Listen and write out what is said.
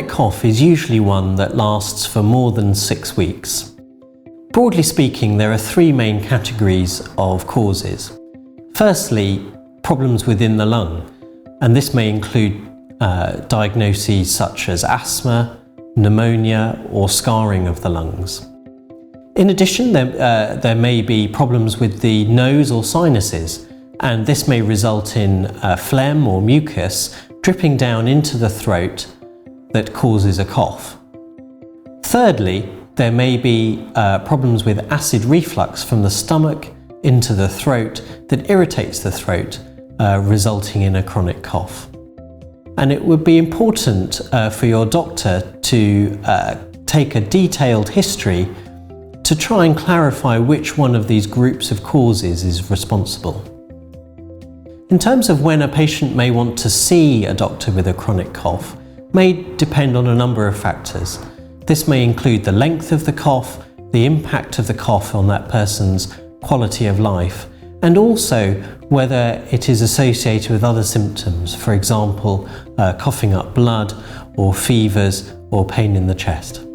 chronic cough is usually one that lasts for more than 6 weeks. Broadly speaking, there are 3 main categories of causes. Firstly, problems within the lung, and this may include diagnoses such as asthma, pneumonia, or scarring of the lungs. In addition, there may be problems with the nose or sinuses, and this may result in phlegm or mucus dripping down into the throat that causes a cough. Thirdly, there may be problems with acid reflux from the stomach into the throat that irritates the throat, resulting in a chronic cough. And it would be important for your doctor to take a detailed history to try and clarify which one of these groups of causes is responsible. In terms of when a patient may want to see a doctor with a chronic cough, may depend on a number of factors. This may include the length of the cough, the impact of the cough on that person's quality of life, and also whether it is associated with other symptoms, for example, coughing up blood or fevers or pain in the chest.